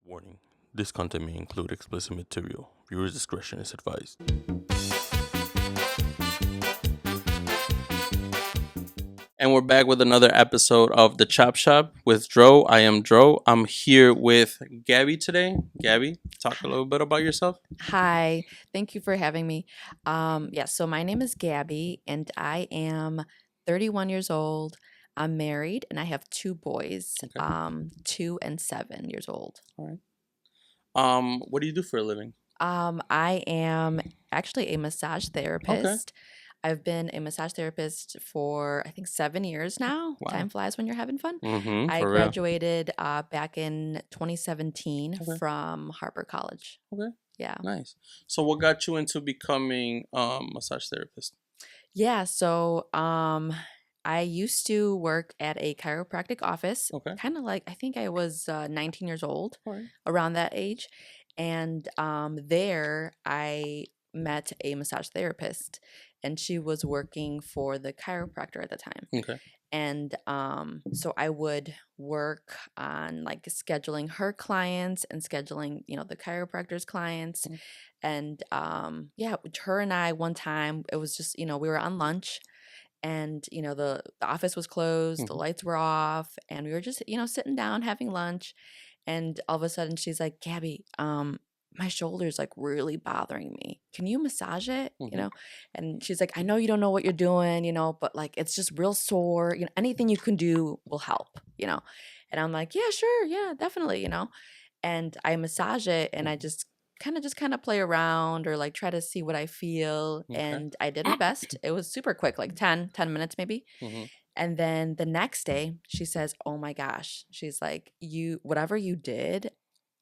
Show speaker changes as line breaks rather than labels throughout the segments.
Warning: this content may include explicit material. Viewers' discretion is advised. And we're back with another episode of The Chop Shop with Dro. I am Dro. I'm here with Gabby today. Gabby, talk a little bit about yourself.
Hi, thank you for having me. So my name is Gabby and I am 31 years old. I'm married and I have two boys,
Okay.
2 and 7 years old.
All right. What do you do for a living?
I am actually a massage
Okay.
therapist. I've been a massage therapist for I think 7 years now.
Wow.
Time flies when you're having fun. I
For real.
graduated back in 2017
Okay.
from Harper College.
Okay.
Yeah.
Nice. So, what got you into becoming massage therapist?
Yeah, so I used to work at a chiropractic office,
Okay.
kind of like I think I was 19 years old,
All right.
around that age. And there I met a massage therapist, and she was working for the chiropractor at the time.
Okay.
And so I would work on like scheduling her clients and scheduling, the chiropractor's clients.
Mm.
And yeah, her and I one time, it was just, we were on lunch and, the office was closed, the
Mhm.
lights were off, and we were just, sitting down having lunch. And all of a sudden she's like, Gabby, my shoulder's like really bothering me. Can you massage it?
Mhm.
And she's like, I know you don't know what you're doing, but like it's just real sore. Anything you can do will help. And I'm like, yeah, sure, yeah, definitely. And I massage it and I
Mhm.
just kind of play around or like try to see what I feel.
Okay.
And I did my best. It was super quick, like 10 minutes maybe.
Mhm.
And then the next day, she says, "Oh my gosh." She's like, whatever you did,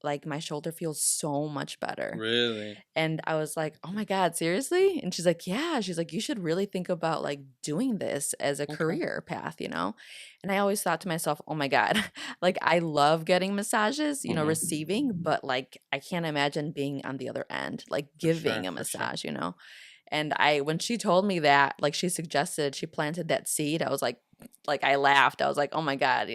like my shoulder feels so much better."
Really?
And I was like, "Oh my God, seriously?" And she's like, "Yeah." She's like, "You should really think about like doing this as a
Okay.
career path?" And I always thought to myself, "Oh my God, like I love getting massages,
Mhm.
receiving, but like I can't imagine being on the other end, like
For sure.
giving a
For sure.
massage?" And when she told me that, like she suggested, she planted that seed, I was like I laughed. I was like, "Oh my God?"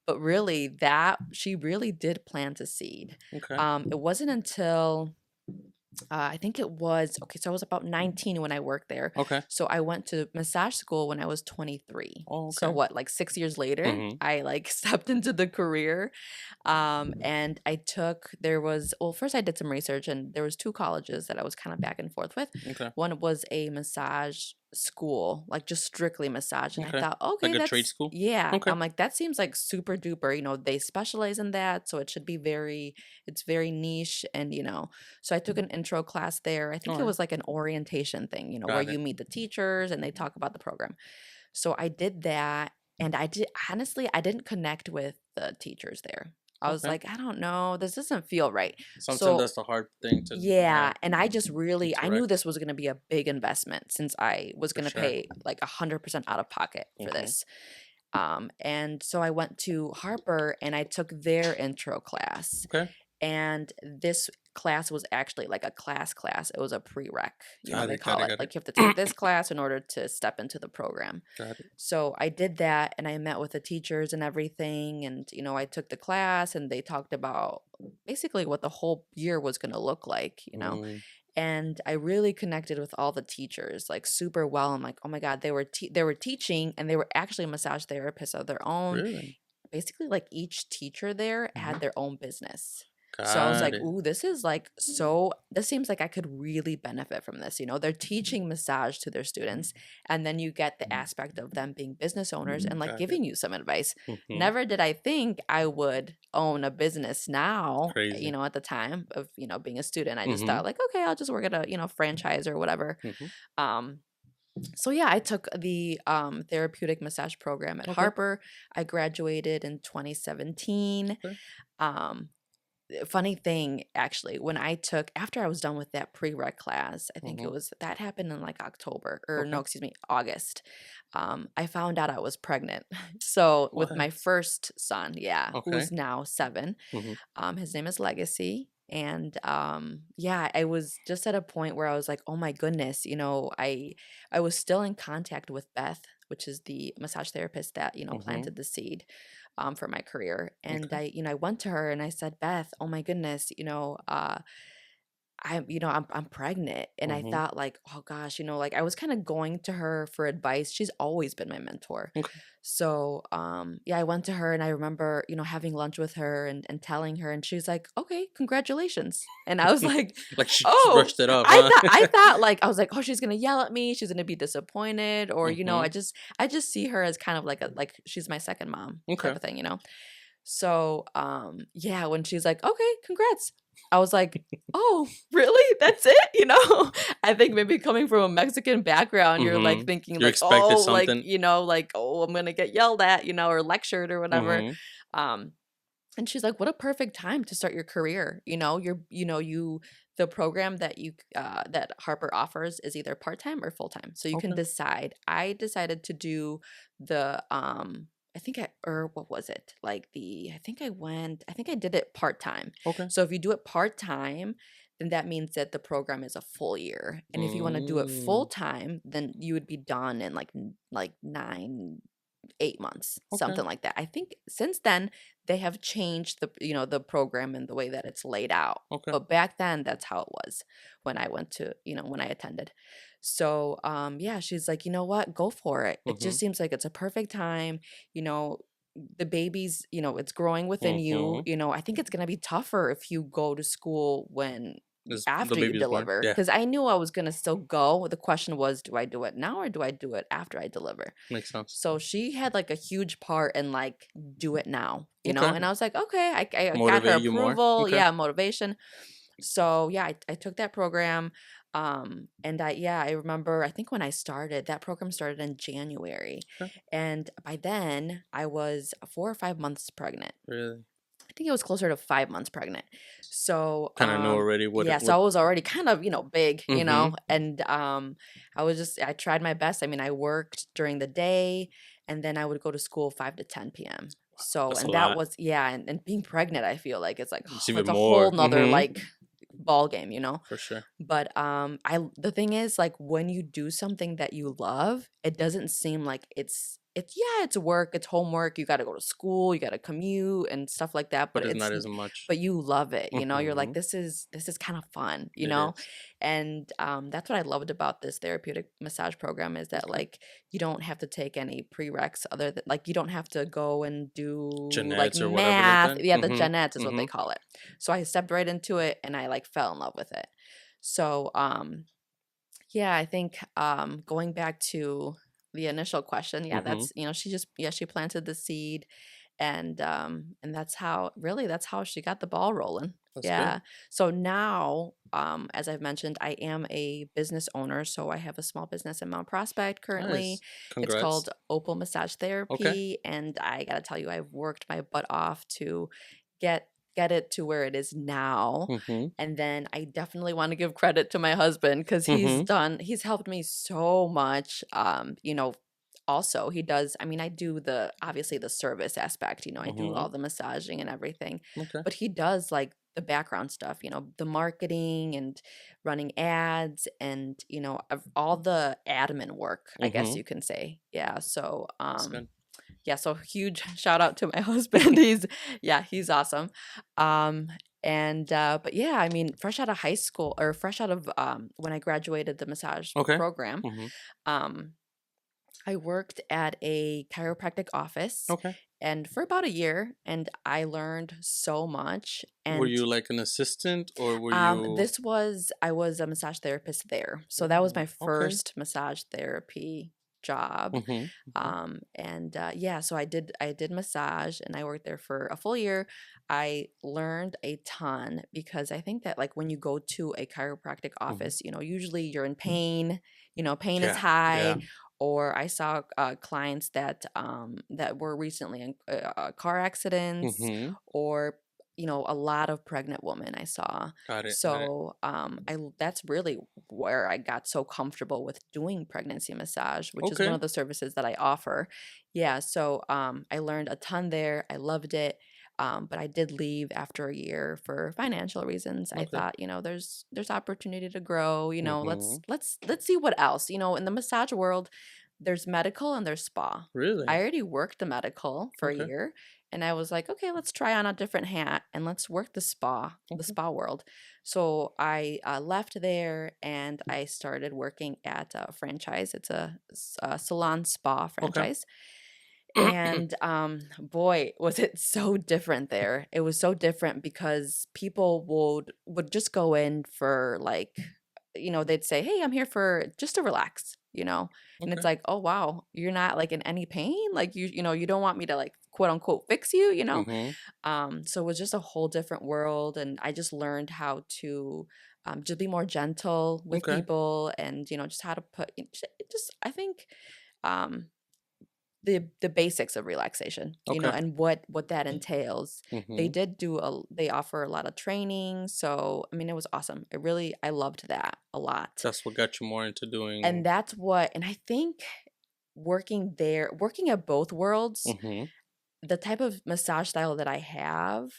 But really that she really did plant a seed.
Okay.
It wasn't until I think it was okay, so I was about 19 when I worked there.
Okay.
So I went to massage school when I was 23.
Oh,
So
okay.
what, like 6 years later,
Mhm.
I like stepped into the career. And first I did some research and there was two colleges that I was kind of back and forth with.
Okay.
One was a massage school, like just strictly massage. And I
Okay.
thought, okay,
Like a trade
that's,
school?
yeah.
Okay.
I'm like, that seems like super duper, they specialize in that. So it should be it's very niche. And, so I took an intro class there. I think it
Alright.
was like an orientation thing, where
Got
you
it.
meet the teachers and they talk about the program. So I did that, and I didn't connect with the teachers there. I was
Okay.
like, I don't know, this doesn't feel right.
Sometimes
So
that's the hard thing to,
yeah, and I knew
correct.
this was going to be a big investment since I was
For
going to
sure.
pay like 100% out of pocket for
Mhm.
this. And so I went to Harper and I took their intro class,
Okay.
and this class was actually like a class. It was a prereq,
Got
they
it. Got
call
it.
it.
Got
Like
it.
you have to take this class in order to step into the program.
Got it.
So I did that and I met with the teachers and everything. And, I took the class and they talked about basically what the whole year was going to look like.
Mm,
And I really connected with all the teachers like super well. I'm like, oh my God, they were teaching and they were actually massage therapists of their own.
really?
Basically, like each teacher there had
Mhm.
their own business. So I was
Got
like,
it.
ooh, this seems like I could really benefit from this. They're teaching massage to their students, and then you get the aspect of them being business owners and like
Got it.
giving you some advice.
Mhm.
Never did I think I would own a business now,
Crazy.
at the time of, being a student. I just
Mhm.
thought like, okay, I'll just work at a, franchise or whatever.
Mhm.
Um, so yeah, I took the therapeutic massage program at
Okay.
Harper. I graduated in 2017.
Okay.
Um, Funny thing, actually, when I took after I was done with that prereq class, I think
Mhm.
that happened in like October or no,
Okay.
excuse me, August. I found out I was pregnant. So with
What?
my first son, yeah, who's
Okay.
now 7.
Mhm.
His name is Legacy. And yeah, I was just at a point where I was like, oh my goodness, I was still in contact with Beth which is the massage therapist that,
Mm-hmm.
planted the seed for my career. And
Okay.
I went to her and I said, Beth, oh my goodness, I'm pregnant. And I
Mm-hmm.
thought like, oh gosh, like I was kind of going to her for advice. She's always been my mentor.
Okay.
So yeah, I went to her and I remember, having lunch with her and telling her, and she's like, okay, congratulations. And I was like,
Like she just
oh,
brushed it off,
I
huh?
thought I thought like I was like, oh, she's gonna yell at me, she's gonna be disappointed, or
Mm-hmm.
I just see her as kind of like she's my second mom type
Okay.
of thing. So, yeah, when she's like, "Okay, congrats." I was like, "Oh, really? That's it?" I think maybe coming from a Mexican background, you're like
Mm-hmm.
thinking
You
like,
expected
"Oh, like,
something.
like, oh, I'm gonna get yelled at, or lectured or whatever."
Mm-hmm.
Um, and she's like, "What a perfect time to start your career. The program that Harper offers is either part-time or full-time. So you can
Okay.
decide." I decided to do the I think I or what was it? Like I think I did it part-time.
Okay.
So if you do it part-time, then that means that the program is a full year. And if you want to do it
Mm.
full-time, then you would be done in like 8 months,
Okay.
something like that. I think since then they have changed the program and the way that it's laid out.
Okay.
But back then that's how it was when I went to, when I attended. So yeah, she's like, you know what, go for it. It
Mm-hmm.
just seems like it's a perfect time, you know, the baby's, it's growing within you.
Mm-hmm.
I think it's gonna be tougher if you go to school when
Is the
after you
baby is born?
deliver,
Yeah.
because I knew I was gonna still go. The question was, do I do it now or do I do it after I deliver?
Makes sense.
So she had like a huge part in like, do it now,
Okay.
and I was like, okay, I got her
Motivate you more.
approval.
Okay.
Yeah, motivation. So yeah, I took that program. And I remember, I think when I started, that program started in January.
Okay.
And by then I was 4 or 5 months pregnant.
Really.
I think it was closer to 5 months pregnant. So,
Kind of know already what
yeah, so
what.
I was already kind of, big,
Mm-hmm.
and I tried my best. I mean, I worked during the day and then I would go to school 5 to 10 p.m. So,
That's a
and that
lot.
was, yeah, and being pregnant, I feel like it's like,
It's
oh,
even
it's a whole
more.
nother
Mm-hmm.
like ball game.
For sure.
But the thing is, like, when you do something that you love, it doesn't seem like it's work, it's homework, you got to go to school, you got to commute and stuff like that,
But it's not as much.
but you love it, you're
Mm-hmm.
like, this is kind of fun,
It is.
and that's what I loved about this therapeutic massage program, is that
Okay.
like you don't have to take any prereqs, other than like you don't have to go and do like
Genetics or whatever like
math.
that.
Yeah, the
Mm-hmm.
gen eds is what
Mm-hmm.
they call it. So I stepped right into it and I like fell in love with it. So yeah, I think going back to the initial question, yeah,
Mm-hmm.
that's, she planted the seed, and that's how she got the ball rolling.
That's good.
Yeah. So now, as I've mentioned, I am a business owner, so I have a small business in Mount Prospect currently.
Nice.
It's
Congrats.
called Opal Massage
Okay.
Therapy, and I got to tell you, I've worked my butt off to get get it to where it is now.
Mm-hmm.
And then I definitely want to give credit to my husband, because
Mm-hmm.
he's helped me so much. Also he does, I mean, I do obviously the service aspect, I do
Mm-hmm.
all the massaging and everything,
Okay.
but he does like the background stuff, the marketing and running ads and, all the admin work, I guess
Mm-hmm.
you can say. Yeah. So,
That's good.
yeah, so huge shout out to my husband. He's awesome. Um, but yeah, I mean, fresh out of high school, or fresh out of when I graduated the massage
Okay.
program,
Mm-hmm.
um, I worked at a chiropractic office
Okay.
and for about a year, and I learned so much.
Were
And
you like an assistant or were you?
I was a massage therapist there. So that was
Oh,
my
okay.
first massage therapy job.
Mm-hmm. Mm-hmm.
Yeah, so I did massage and I worked there for a full year. I learned a ton, because I think that like when you go to a chiropractic
Mm-hmm.
office, usually you're in pain, pain is
Yeah. Yeah.
high. Or I saw clients that were recently in car accidents,
Mm-hmm.
or a lot of pregnant women I saw.
Got it. Got it.
So that's really where I got so comfortable with doing pregnancy massage, which is one
Okay.
of the services that I offer. Yeah, so I learned a ton there. I loved it. But I did leave after a year for financial reasons. I
Okay.
thought, there's opportunity to grow.
Mm-hmm.
Let's see what else. In the massage world, There's medical and there's spa.
Really?
I already worked the medical for a
Okay.
year, and I was like, okay, let's try on a different hat and let's work the
Okay.
spa world. So I left there and I started working at a franchise. It's a salon spa
Okay.
franchise. And boy, was it so different there. It was so different because people would just go in for like, they'd say, "Hey, I'm here for just to relax," you know. And it's
Okay.
like, "Oh wow, you're not like in any pain? Like you don't want me to like quote unquote fix you, you know?"
Mm-hmm.
So it was just a whole different world, and I just learned how to just be more gentle with
Okay.
people, and just how to put just I think um the basics of relaxation,
Okay.
and what that entails.
Mm-hmm.
They offer a lot of training, so I mean it was awesome. I loved that a lot.
That's what got you more into
And
doing.
I think working at both worlds,
Mm-hmm.
the type of massage style that I have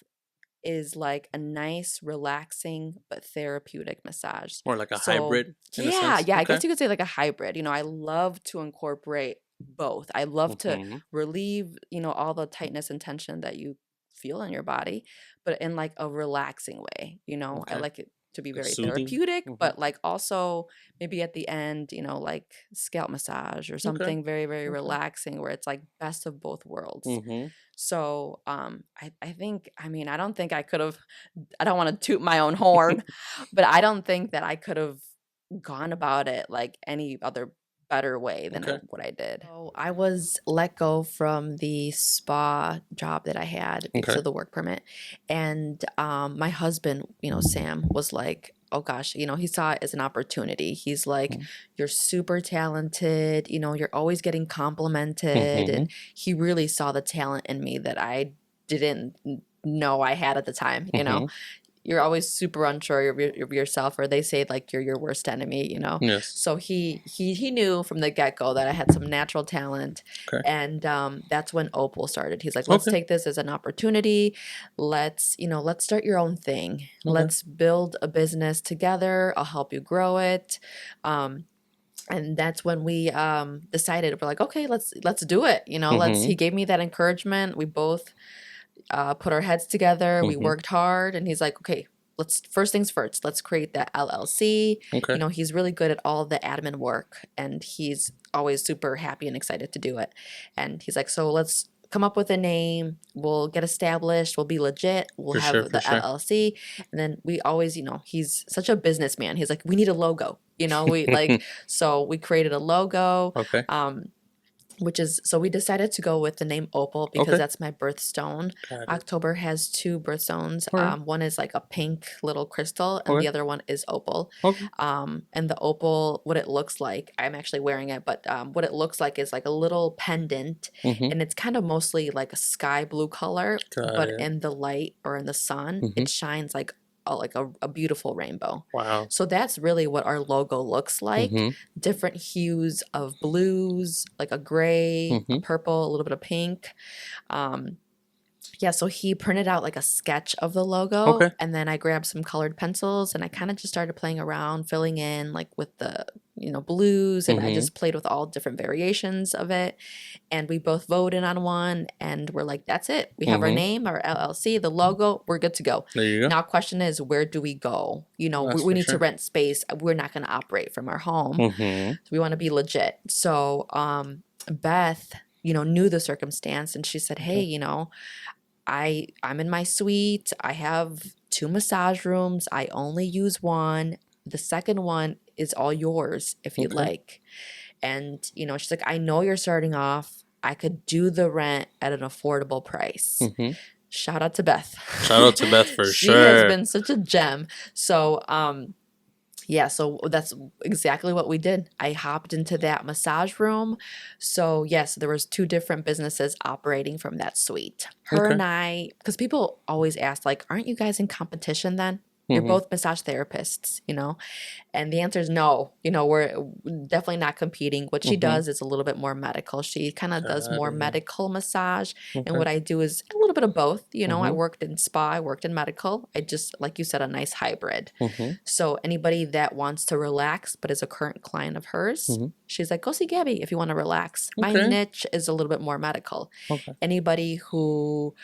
is like a nice, relaxing but therapeutic massage.
Or like a
So,
hybrid in a
yeah,
sense.
yeah, I
Okay.
guess you could say like a hybrid. I love to incorporate both. I love to
Mm-hmm.
relieve, all the tightness and tension that you feel in your body, but in like a relaxing way. I
Okay.
like it to be
Like
very
soothing.
therapeutic,
Mm-hmm.
but like also maybe at the end, like scalp massage or
Okay.
something very, very
Okay.
relaxing where it's like best of both worlds.
Mm-hmm.
So, I think, I mean, I don't think I could have, I don't want to toot my own horn, but I don't think that I could have gone about it like any other better way than
Okay.
what I did. So I was let go from the spa job that I had because
Okay.
of the work permit. And my husband, Sam, was like, oh gosh, he saw it as an opportunity. He's like, you're super talented, you're always getting complimented.
Mm-hmm.
And he really saw the talent in me that I didn't know I had at the time.
Mm-hmm.
You're always super unsure of yourself, or they say like you're your worst enemy.
Yes.
So he knew from the get-go that I had some natural talent.
Okay.
And that's when Opal started. He's like, let's
Okay.
take this as an opportunity. Let's start your own thing.
Okay.
Let's build a business together. I'll help you grow it. And that's when we decided, we're like, okay, let's do it.
Mm-hmm.
He gave me that encouragement. We both put our heads together. We
Mm-hmm.
worked hard, and he's like, okay, let's first things first. Let's create that LLC.
Okay.
He's really good at all the admin work, and he's always super happy and excited to do it. And he's like, so let's come up with a name. We'll get established. We'll be legit. We'll
For sure.
have
For
the
sure.
LLC, and then we always, he's such a businessman. He's like, we need a logo. We like, so we created a logo.
Okay.
So we decided to go with the name Opal because
Okay.
that's my birthstone.
Got it.
October has two birthstones.
All right.
One is like a pink little crystal, and
Okay.
the other one is opal.
Okay.
And the opal, what it looks like, I'm actually wearing it, but what it looks like is like a little pendant,
Mm-hmm.
and it's kind of mostly like a sky blue color,
Got
but
it.
in the light or in the sun,
Mm-hmm.
it shines like a beautiful rainbow.
Wow.
So that's really what our logo looks like.
Mm-hmm.
Different hues of blues, like a gray, a
Mm-hmm.
purple, a little bit of pink. Um, yeah, so he printed out like a sketch of the logo,
Okay.
and then I grabbed some colored pencils and I kind of just started playing around, filling in like with the, blues, and I
Mm-hmm.
just played with all different variations of it. And we both voted on one, and we're like, that's it. We have our
Mm-hmm.
name, our LLC, the logo, we're good to go.
There you go.
Now, question is, where do we go?
That's
We
for
need to
sure.
rent space. We're not going to operate from our home.
Mm-hmm.
So we want to be legit. So Beth, knew the circumstance, and she said, hey, I'm in my suite. I have two massage rooms. I only use one. The second one is all yours if you'd
Okay.
like. And, she's like, I know you're starting off. I could do the rent at an affordable price.
Mm-hmm.
Shout out to Beth.
Shout out to Beth for
She has
sure.
been such a gem. So, yeah, so that's exactly what we did. I hopped into that massage room. So yes, there was two different businesses operating from that suite. Her
Okay.
and I, because people always ask, like, aren't you guys in competition then? You're
Mhm.
both massage therapists, you know? And the answer is no. You know, we're definitely not competing. What she
Mhm.
does is a little bit more medical. She kind of does
Got
more
it.
medical massage. And
Okay.
what I do is a little bit of both. You know, I
Mhm.
worked in spa, I worked in medical. I just, like you said, a nice hybrid.
Mhm.
So anybody that wants to relax but is a current client of hers,
Mhm.
she's like, go see Gabby if you want to relax. My
Okay.
niche is a little bit more medical.
Okay.
Anybody who,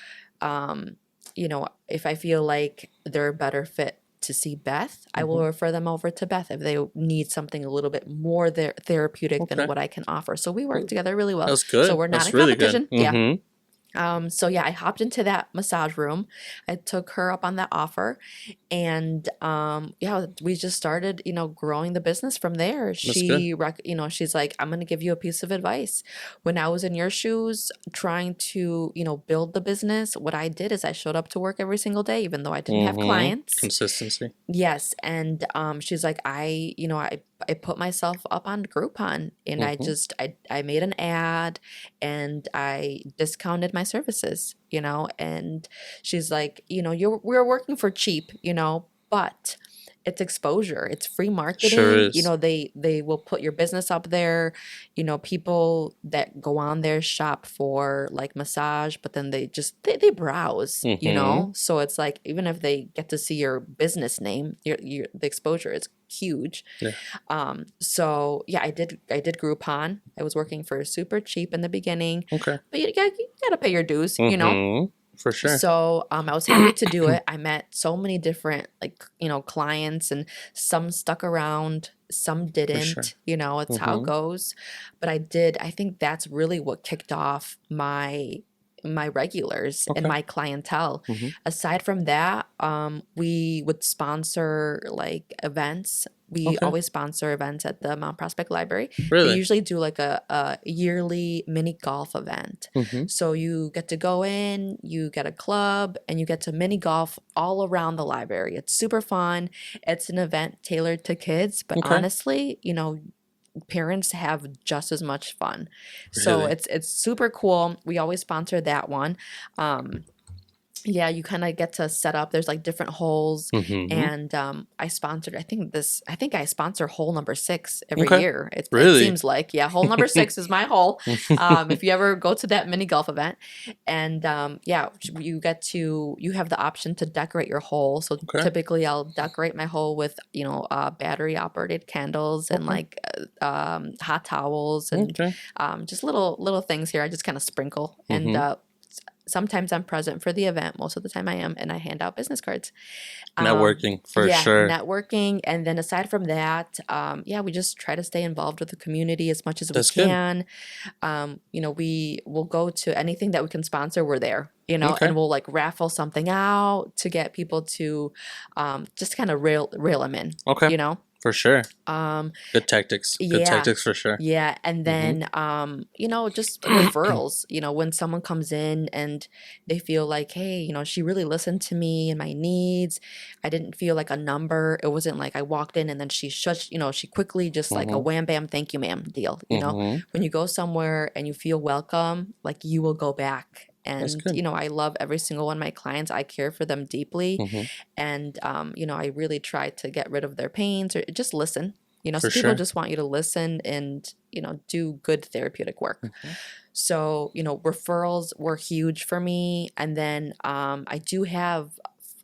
um, you know, if I feel like they're a better fit to see Beth, I will
Mhm.
refer them over to Beth if they need something a little bit more therapeutic than
Okay.
what I can offer. So we work
Cool.
together really well.
That's
So
good.
we're not
That's
in
really good.
competition. Yeah.
Mhm.
So yeah, I hopped into that massage room. I took her up on that offer, and yeah, we just started, you know, growing the business from there.
That's good.
You know, she's like, I'm gonna give you a piece of advice. When I was in your shoes, trying to, you know, build the business, what I did is I showed up to work every single day, even though I didn't have
Mhm.
clients.
Consistency.
Yes, and she's like, you know, I put myself up on Groupon, and
Mhm.
I made an ad, and I discounted my services, you know, and she's like, you know, we're working for cheap, you know, but it's exposure, it's free
Sure
marketing, you
is.
know, they will put your business up there, you know, people that go on there shop for like massage, but then they browse, you
Mhm.
know, so it's like even if they get to see your business name, the exposure is huge.
Yeah.
So yeah, I did Groupon. I was working for super cheap in the beginning,
Okay.
but you gotta pay your dues, you know.
Mhm. For sure.
So I was happy to do it. I met so many different, like, you know, clients, and some stuck around, some
For sure.
didn't, you know, it's how it
Mhm.
goes. But I think that's really what kicked off my regulars and
Okay.
my clientele.
Mhm.
Aside from that, we would sponsor like events. We
Okay.
always sponsor events at the Mount Prospect Library. They
Really.
usually do like a yearly mini golf event.
Mhm.
So you get to go in, you get a club, and you get to mini golf all around the library. It's super fun. It's an event tailored to kids, but
Okay.
honestly, you know, parents have just as much fun. So
Really.
it's super cool. We always sponsor that one. Um, yeah, you kind of get to set up. There's like different holes,
Mhm.
and I think I sponsor hole number 6 every
Okay.
year. It
Really.
seems like, yeah, hole number 6 is my hole. If you ever go to that mini golf event, and yeah, you have the option to decorate your hole. So
Okay.
typically, I'll decorate my hole with, you know, battery operated candles and
Okay.
like hot towels and
Okay.
just little things here. I just kind of sprinkle, and
Mhm.
sometimes I'm present for the event. Most of the time I am, and I hand out business cards.
Networking for
Yeah,
sure.
networking. And then aside from that, yeah, we just try to stay involved with the community as much as we
That's good.
can. You know, we will go to anything that we can sponsor, we're there, you know,
Okay.
and we'll like raffle something out to get people to just kind of reel them in,
Okay.
you know.
For sure.
Um,
Good tactics. Good
yeah.
tactics for sure.
Yeah. And
Mhm.
then, you know, just referrals, you know, when someone comes in and they feel like, hey, you know, she really listened to me and my needs. I didn't feel like a number. It wasn't like I walked in and then she shushed, you know, she quickly just like a
Mhm.
wham, bam, thank you, ma'am deal. You know,
Mhm.
when you go somewhere and you feel welcome, like you will go back.
That's
And,
good.
you know, I love every single one of my clients. I care for them deeply.
Mhm.
And, you know, I really try to get rid of their pains or just listen. You know,
For
some people
sure.
just want you to listen and, you know, do good therapeutic work.
Mhm.
So, you know, referrals were huge for me. And then I do have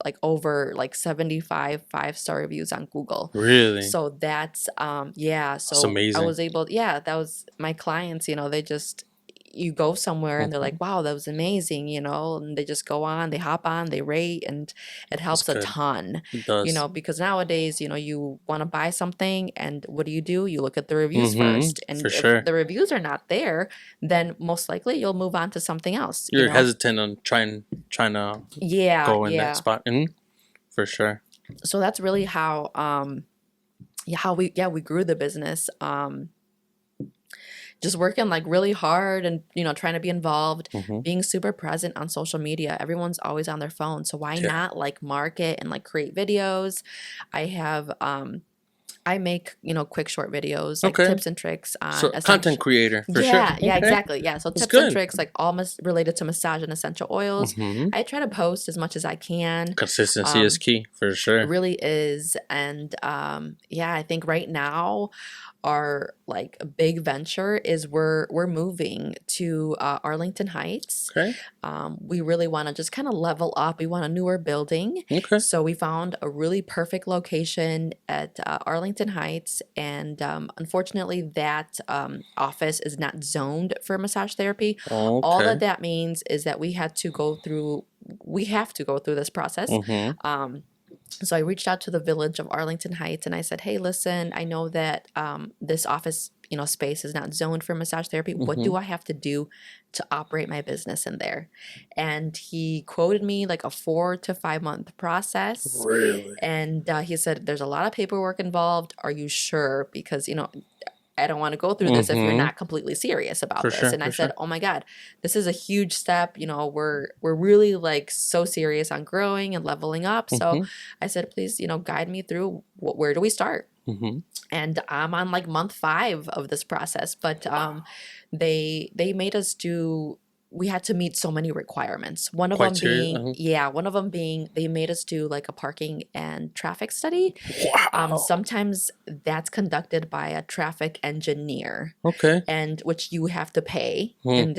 like over like 75 5-star reviews on Google.
Really.
So that's yeah,
That's
so I
amazing.
was able, yeah, that was my clients, you know, they just, you go somewhere and they're
Mhm.
like, wow, that was amazing, you know, and they just go on, they hop on, they rate, and it
That's
helps a
good.
ton,
It
you
does.
know, because nowadays, you know, you want to buy something, and what do? You look at the reviews
Mhm.
first.
For
And if
sure.
the reviews are not there, then most likely you'll move on to something else, you
You're
know?
hesitant on trying to
Yeah,
go in that
yeah.
spot. Mhm. For sure.
So that's really how yeah, we grew the business. Just working like really hard and, you know, trying to be involved,
Mhm.
being super present on social media. Everyone's always on their phone. So why
Yeah.
not like market and like create videos? I have I make, quick short videos, like
Okay.
tips and tricks on
So content creator for sure.
Yeah,
Okay.
exactly. Yeah. So
That's
tips and
good.
tricks, like all related to massage and essential oils.
Hmm.
I try to post as much as I can.
Consistency is
Um,
key for
it
sure.
really is. And yeah, I think right now our like big venture is we're moving to Arlington Heights.
Okay.
We really want to just kind of level up. We want a newer building.
Okay.
So we found a really perfect location at Arlington Heights. And unfortunately, that office is not zoned for massage therapy. All
Okay.
that means is that we have to go through this process.
Mm-hmm.
So I reached out to the village of Arlington Heights and I said, hey, listen, I know that this office, space is not zoned for massage therapy. What
Mm-hmm.
do I have to do to operate my business in there? And he quoted me like a 4 to 5 month process.
Really?
And he said, there's a lot of paperwork involved. Are you sure? Because, I don't want to go through this if you're
Mm-hmm.
not completely serious about
For
this.
sure.
And I
For
said,
sure.
oh my God, this is a huge step. We're really like so serious on growing and leveling up. So
Mm-hmm.
I said, please, guide me through where do we start?
Mm-hmm.
And I'm on like month 5 of this process, but they made us do. We had to meet so many requirements.
Criteria.
One of them being they made us do like a parking and traffic study.
Wow.
Sometimes that's conducted by a traffic engineer,
Okay.
and which you have to pay.
Hmm.
And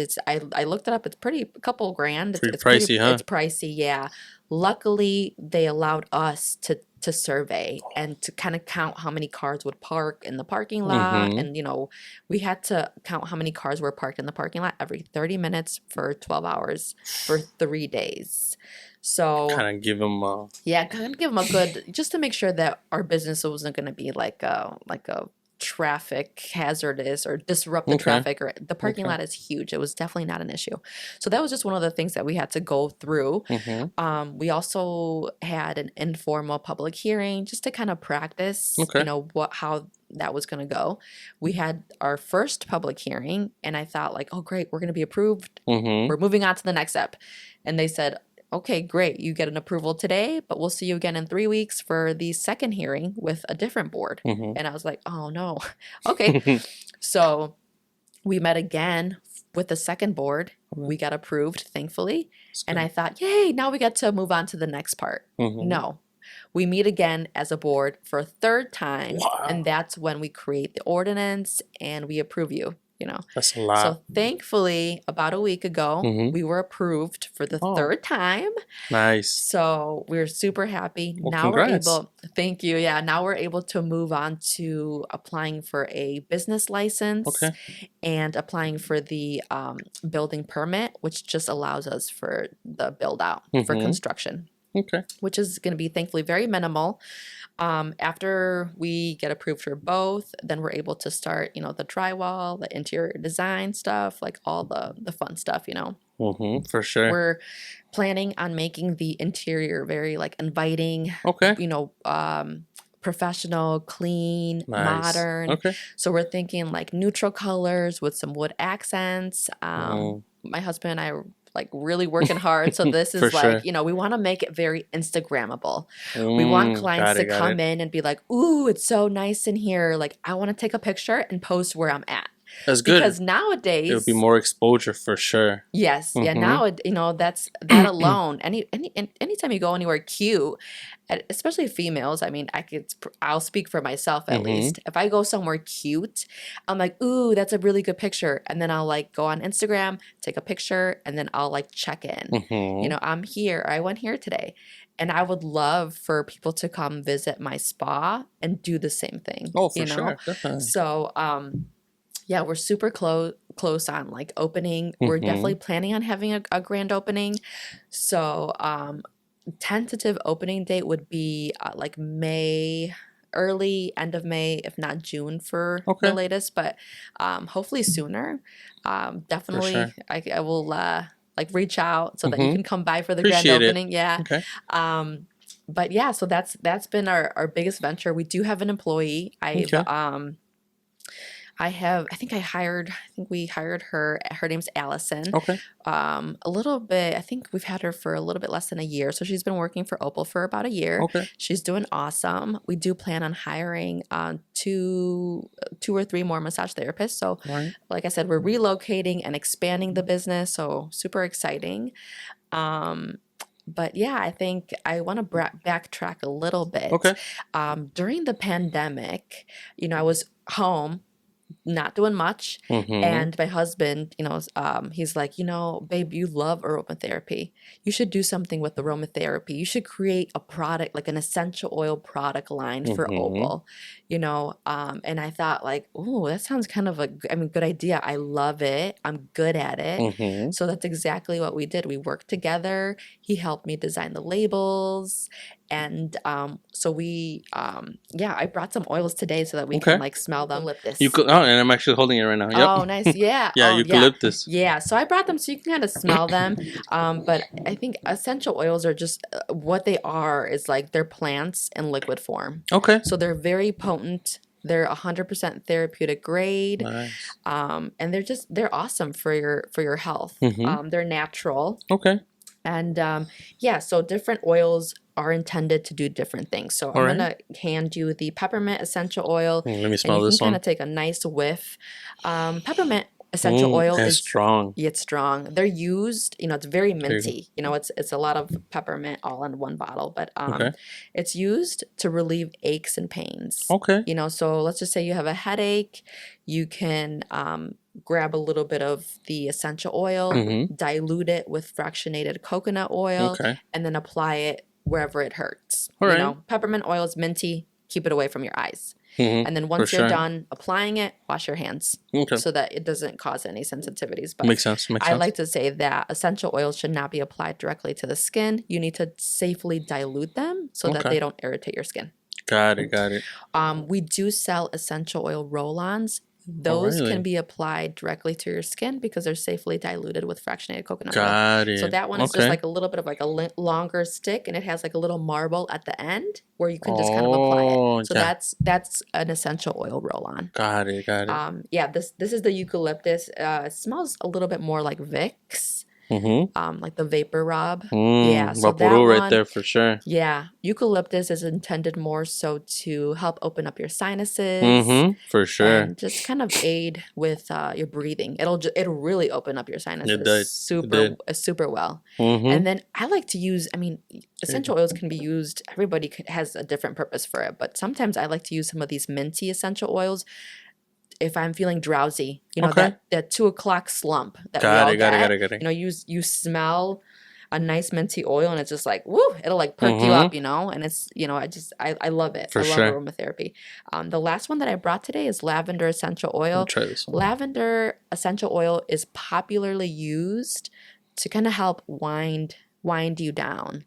I looked it up. It's pretty a couple grand.
Pretty pricey, huh?
It's pricey. Yeah. Luckily, they allowed us to survey and to kind of count how many cars would park in the parking lot,
Mm-hmm.
and we had to count how many cars were parked in the parking lot every 30 minutes for 12 hours for 3 days. So
Kind of give them.
yeah, kind of give them a good, just to make sure that our business wasn't going to be like a traffic hazardous or disrupt the
Okay.
traffic, or the parking
Okay.
lot is huge. It was definitely not an issue. So that was just one of the things that we had to go through.
Mm-hmm.
We also had an informal public hearing just to kind of practice,
Okay.
how that was going to go. We had our first public hearing and I thought like, oh great, we're going to be approved.
Mm-hmm.
We're moving on to the next step. And they said, okay, great. You get an approval today, but we'll see you again in 3 weeks for the second hearing with a different board.
Mm-hmm.
And I was like, oh no. Okay. So we met again with the second board. We got approved, thankfully. And I thought, yay, now we get to move on to the next part.
Mm-hmm.
No. We meet again as a board for a third time.
Wow.
And that's when we create the ordinance and we approve you.
That's a lot.
So thankfully, about a week ago,
Mhm.
we were approved for the
Oh.
third time.
Nice.
So we're super happy.
Well,
Now
congrats.
thank you. Yeah, now we're able to move on to applying for a business license
Okay.
and applying for the building permit, which just allows us for the build out for
Mhm.
construction,
Okay.
which is going to be thankfully very minimal. After we get approved for both, then we're able to start, the drywall, the interior design stuff, like all the fun stuff,
Mhm. For sure.
We're planning on making the interior very like inviting,
Okay.
professional, clean,
Nice.
modern.
Okay.
So we're thinking like neutral colors with some wood accents.
Mm.
My husband and I are like really working hard. So this
For
is like,
sure.
we want to make it very Instagrammable. We want clients
Got
to
it. Got
come
it.
in and be like, ooh, it's so nice in here. Like, I want to take a picture and post where I'm at.
That's good.
Because
It
nowadays,
would be more exposure for sure.
yes, yeah.
Mhm.
Now, that alone. Anytime you go anywhere cute, especially females. I mean, I'll speak for myself at
Mhm.
least. If I go somewhere cute, I'm like, ooh, that's a really good picture, and then I'll like go on Instagram, take a picture, and then I'll like check in.
Mhm.
I'm here. Or I went here today, and I would love for people to come visit my spa and do the same thing.
Oh, for sure. Definitely.
So, yeah, we're super close on like opening. We're definitely planning on having a grand opening. So, tentative opening date would be like May, early end of May, if not June for
Okay.
the latest, but hopefully sooner. Definitely,
sure.
I will like reach out so that you
Mhm.
can come by for the
Appreciate
grand
it.
opening. Yeah.
Okay.
But yeah, so that's been our biggest venture. We do have an employee.
Okay.
I think we hired her. Her name's Allison.
Okay.
A little bit, I think we've had her for a little bit less than a year. So she's been working for Opal for about a year.
Okay.
She's doing awesome. We do plan on hiring two or three more massage therapists. So,
All right.
like I said, we're relocating and expanding the business. So super exciting. But yeah, I think I want to backtrack a little bit.
Okay.
During the pandemic, I was home not doing much.
Mm-hmm.
And my husband, he's like, babe, you love aromatherapy. You should do something with aromatherapy. You should create a product, like an essential oil product line for
Mm-hmm.
Opal, and I thought like, oh, that sounds kind of good idea. I love it. I'm good at it.
Mm-hmm.
So that's exactly what we did. We worked together. He helped me design the labels. And so yeah, I brought some oils today so that we can
Okay.
like smell them.
You
Eucalyptus.
could. Oh, and I'm actually holding it right now. Yep.
Oh, nice. Yeah.
Yeah,
Oh, yeah.
eucalyptus.
Yeah. So I brought them so you can kind of smell them. But I think essential oils are just what they are is like they're plants in liquid form.
Okay.
So they're very potent. They're 100% therapeutic grade.
Nice.
And they're awesome for your health.
Mm-hmm.
They're natural.
Okay.
And yeah, so different oils are intended to do different things. So
All
I'm
right.
gonna hand you the peppermint essential oil,
Let me
and
smell
you can
this
kind
one.
of take a nice whiff. Peppermint essential oil
It's
is
strong.
it's strong. They're used, it's very
There you go.
minty. It's a lot of peppermint all in one bottle, but
Okay.
it's used to relieve aches and pains.
Okay.
So let's just say you have a headache, you can grab a little bit of the essential oil,
Mm-hmm.
dilute it with fractionated coconut oil,
Okay.
and then apply it wherever it hurts.
All right.
Peppermint oil is minty, keep it away from your eyes.
Mm-hmm.
And then
For
once you're
sure.
done applying it, wash your hands
Okay.
so that it doesn't cause any sensitivities. But
Makes sense. Makes
I
sense.
like to say that essential oils should not be applied directly to the skin. You need to safely dilute them so that
Okay.
they don't irritate your skin.
Got it. Got it.
We do sell essential oil roll-ons.
Oh,
Those can
really?
be applied directly to your skin because they're safely diluted with fractionated coconut oil.
Got
So
it.
that one is just
Okay.
like a little bit of like a longer stick, and it has like a little marble at the end where you can just kind of apply it.
Oh,
So
yeah.
that's an essential oil roll-on.
Got it. Got it.
Yeah, this is the eucalyptus. It smells a little bit more like Vicks,
Mm-hmm.
like the Vapor Rub. Yeah, so that
Vaporu right
one,
there for sure.
yeah, eucalyptus is intended more so to help open up your sinuses
Mm-hmm. For sure.
and just kind of aid with your breathing. It'll really open up your
It
sinuses
did. It did.
super well.
Mm-hmm.
And then I like to use,
There you
essential
go.
oils can be used. Everybody has a different purpose for it, but sometimes I like to use some of these minty essential oils if I'm feeling drowsy.
Okay.
That 2 o'clock slump that we
Got
all
it. Got it. Got
get.
it. Got it.
You smell a nice minty oil and it's just like woo, it'll like perk you
Mm-hmm.
up, and it's I love it.
For
I love
sure.
aromatherapy. The last one that I brought today is lavender essential
Let me
oil.
try this one.
Lavender essential oil is popularly used to kind of help wind you down.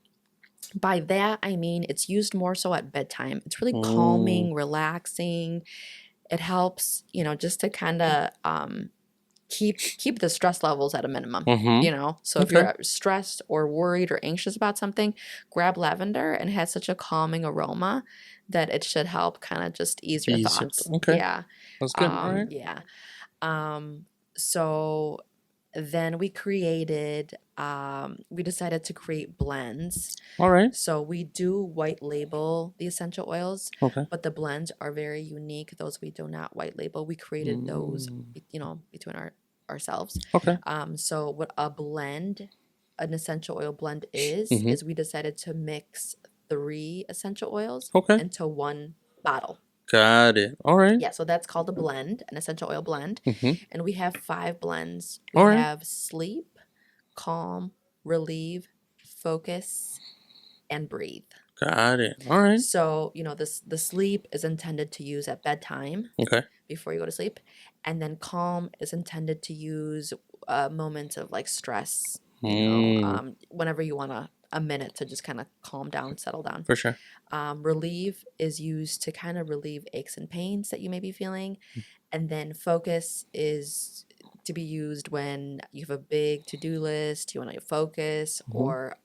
By that I mean it's used more so at bedtime. It's really
Mm.
calming, relaxing. It helps, just to kind of keep the stress levels at a minimum.
Mm-hmm.
So if
Okay.
you're stressed or worried or anxious about something, grab lavender, and it has such a calming aroma that it should help kind of just ease your
Easier.
thoughts.
Okay.
Yeah.
That's good. All right.
Yeah. So then we decided to create blends.
All right.
So we do white label the essential oils,
Okay.
but the blends are very unique. Those we do not white label. We created those,
Mm.
between ourselves.
Okay.
So what an essential oil blend
Mm-hmm.
is we decided to mix 3 essential oils
Okay.
into one bottle.
Got it. All right.
Yeah, so that's called a blend, an essential oil blend.
Mm-hmm.
And we have 5 blends. We
All right.
have sleep, calm, relieve, focus, and breathe.
Got it. All right.
So, the sleep is intended to use at bedtime
Okay.
before you go to sleep. And then calm is intended to use moments of like stress, whenever you want a minute to just kind of calm down, settle down.
For sure.
Relieve is used to kind of relieve aches and pains that you may be feeling. And then focus is to be used when you have a big to-do list, you want to focus,
Mm-hmm.
or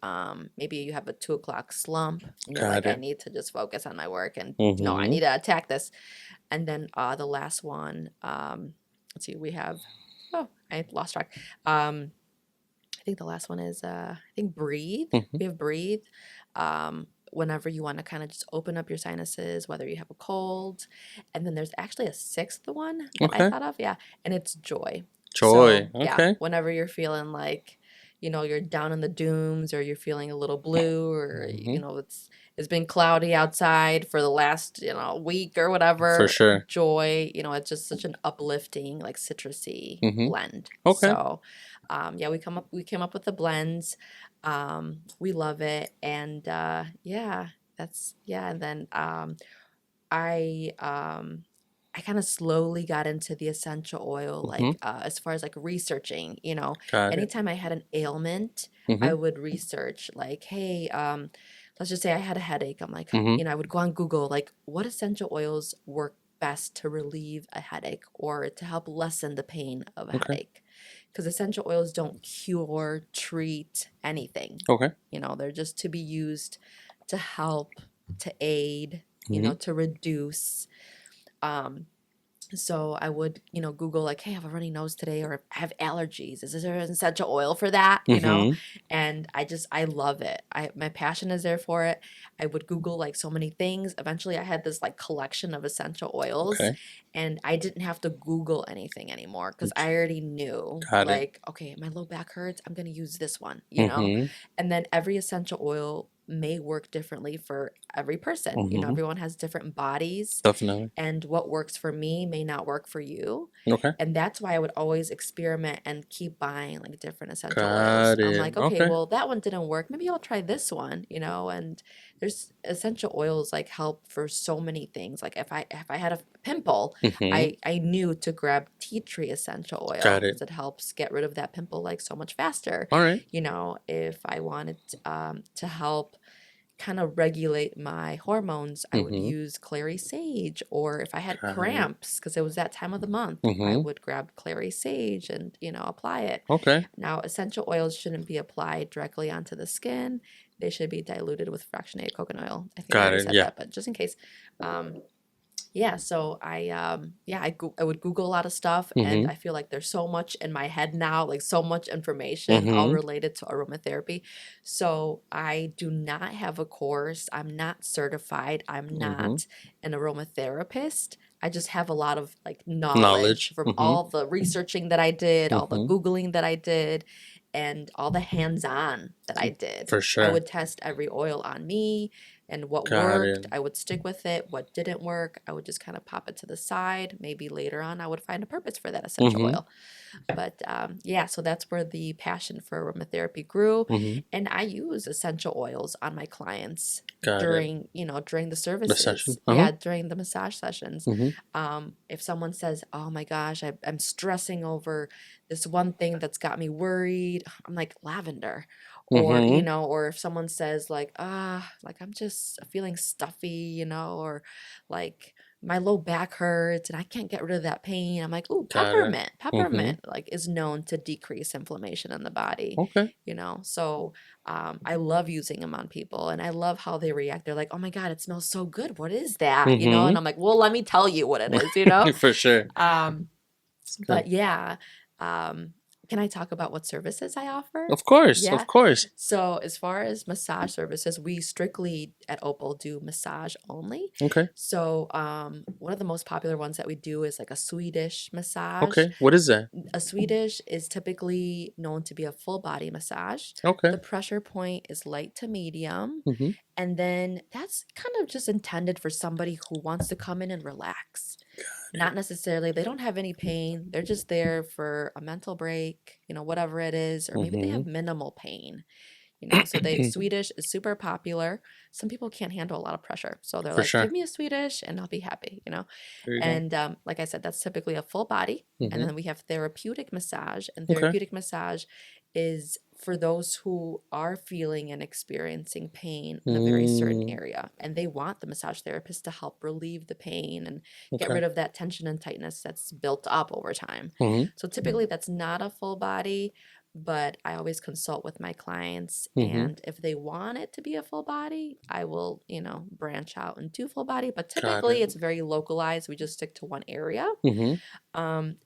maybe you have a 2 o'clock slump and you're like,
Got
I
it.
need to just focus on my work and I
Mm-hmm.
need to attack this. And then the last one, let's see, we have, oh, I lost track. I think the last one is I think breathe.
Mm-hmm.
We have breathe. Whenever you want to kind of just open up your sinuses, whether you have a cold. And then there's actually a sixth one that I
Okay.
thought of, yeah, and it's joy.
Joy.
So yeah,
Okay.
whenever you're feeling like, you're down in the dooms, or you're feeling a little blue, or
Mm-hmm.
it's been cloudy outside for the last week or
For
whatever.
sure.
Joy, it's just such an uplifting, like citrusy
Mm-hmm.
blend.
Okay.
So yeah, we came up with the blends. We love it, and yeah, that's yeah. And then I um, I kind of slowly got into the essential oil,
Mm-hmm.
like as far as like researching.
Got it.
Anytime I had an ailment, I
Mm-hmm.
would research. Like, hey, let's just say I had a headache. I'm like,
Mm-hmm.
I would go on Google, like, what essential oils work best to relieve a headache or to help lessen the pain of a
Okay.
headache, because essential oils don't cure, treat anything.
Okay.
They're just to be used to help, to aid,
Mm-hmm.
to reduce. Um, so I would, Google like, hey, I have a runny nose today, or I have allergies. Is there an essential oil for that?
Mm-hmm.
And I love it. My passion is there for it. I would Google like so many things. Eventually I had this like collection of essential oils,
Okay.
and I didn't have to Google anything anymore because I already knew,
Got it.
like, okay, my low back hurts, I'm going to use this one.
Mm-hmm.
And then every essential oil may work differently for every person.
Mm-hmm.
Everyone has different bodies,
Definitely.
and what works for me may not work for you.
Okay.
And that's why I would always experiment and keep buying like different essential oils.
Got
I'm
it.
like, okay,
Okay.
well, that one didn't work. Maybe I'll try this one. And there's essential oils like help for so many things. Like if I had a pimple,
Mm-hmm.
I knew to grab tea tree essential
Got
oil
it.
because it helps get rid of that pimple like so much faster.
All right.
If I wanted to help kind of regulate my hormones, I would
Mm-hmm.
use clary sage. Or if I had
Got it.
cramps, because it was that time of the month, I
Mm-hmm.
would grab clary sage and, apply it.
Okay.
Now, essential oils shouldn't be applied directly onto the skin. They should be diluted with fractionated coconut oil. I think I
Got
already
it.
said
Yeah.
that, but just in case. Yeah, so I would Google a lot of stuff, and
Mm-hmm.
I feel like there's so much in my head now, like so much information all
Mm-hmm.
related to aromatherapy. So I do not have a course. I'm not certified. I'm
Mm-hmm.
not an aromatherapist. I just have a lot of like knowledge
Knowledge.
from
Mm-hmm.
all the researching that I did, all the
Mm-hmm.
Googling that I did, and all the hands-on that I did.
For
I
sure.
would test every oil on me, and what
Got
worked,
it.
I would stick with it. What didn't work, I would just kind of pop it to the side. Maybe later on, I would find a purpose for that essential
Mm-hmm.
oil. But yeah, so that's where the passion for aromatherapy grew.
Mm-hmm.
And I use essential oils on my clients
Got it.
during the
The session.
services.
Uh-huh.
Yeah, during the massage sessions.
Mm-hmm.
If someone says, oh my gosh, I'm stressing over this one thing that's got me worried, I'm like, lavender. Or,
Mm-hmm.
or if someone says like, like I'm just feeling stuffy, or like my low back hurts and I can't get rid of that pain. I'm like, ooh,
Got it.
peppermint.
Mm-hmm.
Peppermint like is known to decrease inflammation in the body.
Okay.
So I love using them on people, and I love how they react. They're like, oh my God, it smells so good. What is that? And
Mm-hmm.
I'm like, well, let me tell you what it is.
For sure.
Um,
It's good.
but yeah, um, can I talk about what services I offer?
Of course.
Yeah.
Of course.
So as far as massage services, we strictly at Opal do massage only.
Okay.
So one of the most popular ones that we do is like a Swedish massage.
Okay. What is that?
A Swedish is typically known to be a full body massage.
Okay.
The pressure point is light to medium.
Mm-hmm.
And then that's kind of just intended for somebody who wants to come in and relax. Not necessarily, they don't have any pain. They're just there for a mental break, whatever it is, or maybe they
Mm-hmm.
have minimal pain. So Swedish is super popular. Some people can't handle a lot of pressure. So they're
For
like, give
sure.
me a Swedish and I'll be happy.
There you go.
And like I said, that's typically a full body. And
Mm-hmm.
then we have therapeutic massage. And
Okay.
therapeutic massage is for those who are feeling and experiencing pain in a very certain
Mm,
area, and they want the massage therapist to help relieve the pain and get
okay.
rid of that tension and tightness that's built up over time.
Mm-hmm.
So typically that's not a full body, but I always consult with my clients,
Mm-hmm.
and if they want it to be a full body, I will, branch out and do full body, but
Got
typically
it.
it's very localized. We just stick to one area.
Mm-hmm.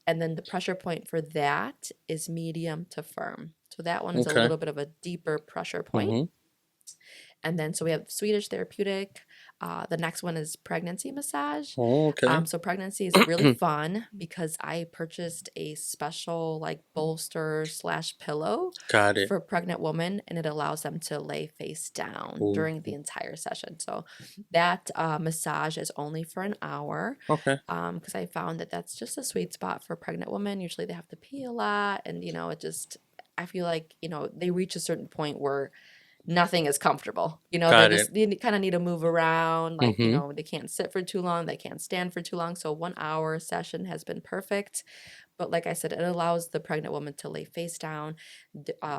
And then the pressure point for that is medium to firm. So that one is a
Okay.
little bit of a deeper pressure point.
Mm-hmm.
And then so we have Swedish therapeutic. The next one is pregnancy massage.
Oh, okay.
So pregnancy is really fun because I purchased a special like bolster slash pillow
Got it.
for pregnant women, and it allows them to lay face down
Ooh.
during the entire session. So that massage is only for an hour,
Okay.
because I found that that's just a sweet spot for pregnant women. Usually they have to pee a lot, and it just, I feel like they reach a certain point where nothing is comfortable. They
Got it.
just kind of need to move around. Like,
Mm-hmm.
they can't sit for too long, they can't stand for too long. So 1 hour session has been perfect. But like I said, it allows the pregnant woman to lay face down.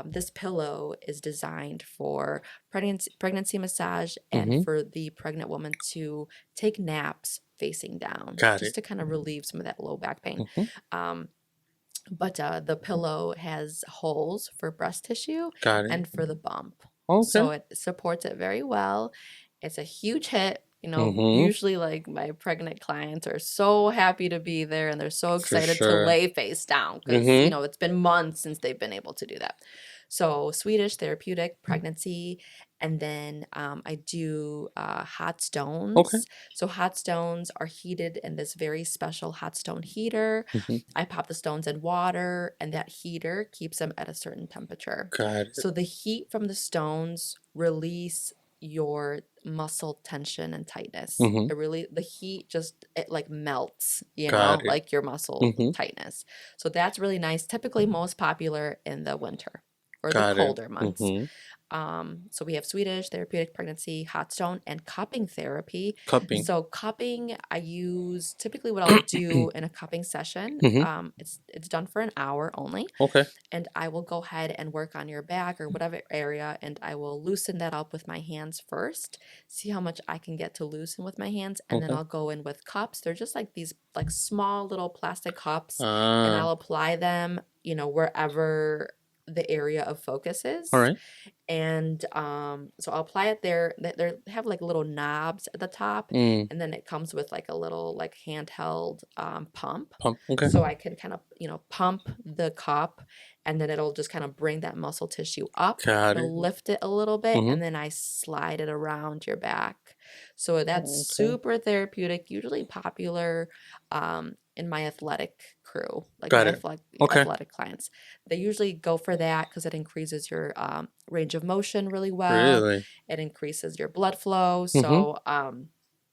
This pillow is designed for pregnancy massage and
Mm-hmm.
for the pregnant woman to take naps facing down,
Got
just
it.
to kind of relieve some of that low back pain.
Mm-hmm.
Um, but the pillow has holes for breast tissue
Got it.
and for the bump.
Okay.
So it supports it very well. It's a huge hit.
Mm-hmm.
Usually like my pregnant clients are so happy to be there and they're so
For
excited to
sure.
lay face down because,
Mm-hmm.
it's been months since they've been able to do that. So Swedish therapeutic pregnancy. And then I do hot
Okay.
stones. So hot stones are heated in this very special hot stone heater.
Mm-hmm.
I pop the stones in water, and that heater keeps them at a certain temperature.
Got it.
So the heat from the stones release your muscle tension and tightness.
Mm-hmm.
The heat just, it like melts,
Got it.
like your muscle
Mm-hmm.
tightness. So that's really nice. Typically most popular in the winter or the
Got it.
colder months.
Mm-hmm.
So we have Swedish, therapeutic pregnancy, hot stone, and cupping therapy.
Cupping.
So cupping, I use typically what I'll do in a cupping session.
Mm-hmm.
It's done for an hour only,
Okay.
and I will go ahead and work on your back or whatever area, and I will loosen that up with my hands first. See how much I can get to loosen with my hands, and then
Okay.
I'll go in with cups. They're just like these like small little plastic cups, and
Ah.
I'll apply them, wherever the area of focus
All
is.
right.
And so I'll apply it there. They have like little knobs at the top,
Mm.
and then it comes with like a little like handheld pump,
Pump. Okay.
so I can kind of pump the cup, and then it'll just kind of bring that muscle tissue up.
Got it.
It'll lift it a little bit,
Mm-hmm.
and then I slide it around your back. So that's
Okay.
super therapeutic, usually popular in my athletic crew, like my
Got it. Okay.
athletic clients. They usually go for that because it increases your range of motion really well.
Really.
It increases your blood flow.
Mm-hmm.
So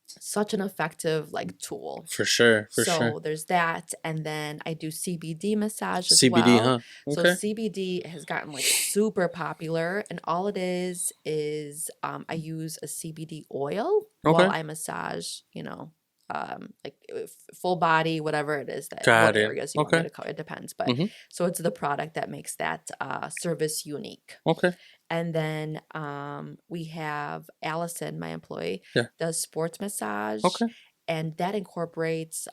such an effective like tool.
For sure. For sure.
So there's that, and then I do CBD massage as
CBD,
well.
huh?
So
Okay.
CBD has gotten like super popular, and all it is I use a CBD oil while
Okay.
I massage, like full body, whatever it is that what
Got it.
areas you want me
Okay.
to cover. It depends, but
Mm-hmm.
so it's the product that makes that service unique.
Okay.
And then we have Allison, my employee,
Yeah.
does sports massage,
Okay.
and that incorporates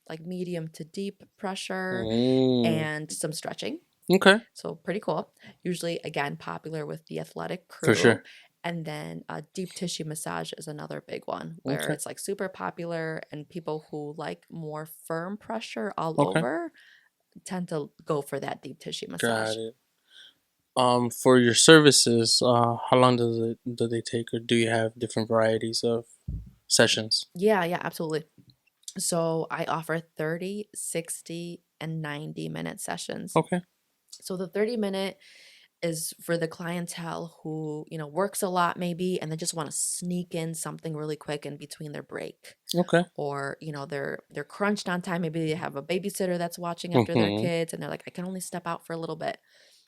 like medium to deep pressure
Mm.
and some stretching.
Okay.
So pretty cool. Usually, again, popular with the athletic
For
crew.
sure.
And then deep tissue massage is another big one where
Okay.
it's like super popular, and people who like more firm pressure all
Okay.
over tend to go for that deep tissue massage.
Got it. For your services, how long do they take, or do you have different varieties of sessions?
Yeah, absolutely. So I offer 30, 60, and 90-minute sessions.
Okay.
So the 30-minute is for the clientele who, works a lot maybe, and they just want to sneak in something really quick in between their break.
Okay.
Or, they're crunched on time. Maybe they have a babysitter that's watching after their
Mm-hmm.
kids, and they're like, I can only step out for a little bit.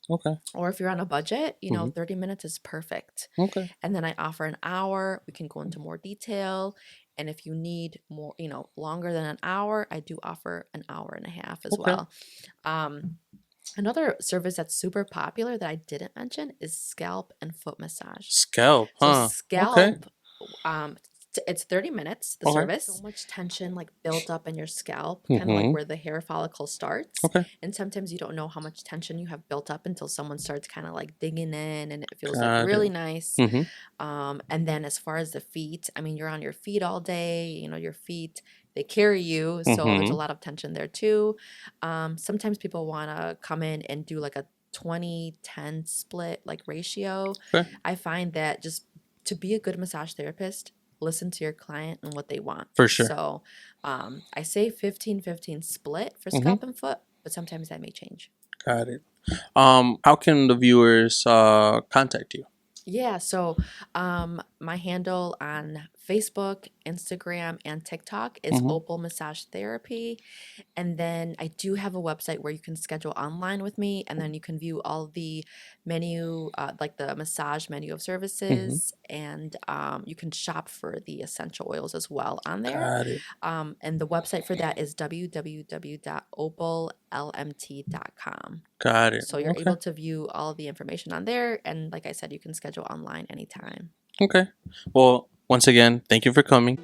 Okay.
Or if you're on a budget,
Mm-hmm.
30 minutes is perfect.
Okay.
And then I offer an hour. We can go into more detail. And if you need more, longer than an hour, I do offer an hour and a half as
Okay.
well. Um, Another service that's super popular that I didn't mention is scalp and foot massage.
Scalp,
So
huh? Okay.
scalp, um, it's 30 minutes, the
Okay.
service. So much tension like built up in your scalp, kind of like
Mm-hmm.
where the hair follicle starts.
Okay.
And sometimes you don't know how much tension you have built up until someone starts kind of like digging in and it feels like
Got it.
really nice.
Mm-hmm.
And then as far as the feet, I mean, you're on your feet all day, your feet, they carry you. So there's a
Mm-hmm.
lot of tension there too. Sometimes people want to come in and do like a 20-10 split like ratio.
Okay.
I find that just to be a good massage therapist, listen to your client and what they want.
For sure.
So I say 15-15 split for
Mm-hmm.
scalp and foot, but sometimes that may change.
Got it. How can the viewers contact you?
Yeah, so my handle on Facebook, Instagram, and TikTok is
Mm-hmm.
Opal Massage Therapy. And then I do have a website where you can schedule online with me, and then you can view all the menu, like the massage menu of
Mm-hmm.
services, and you can shop for the essential oils as well on there.
Got it.
And the website for that is www.opallmt.com.
Got it.
So you're
Okay.
able to view all the information on there. And like I said, you can schedule online anytime.
Okay. Well, once again, thank you for coming.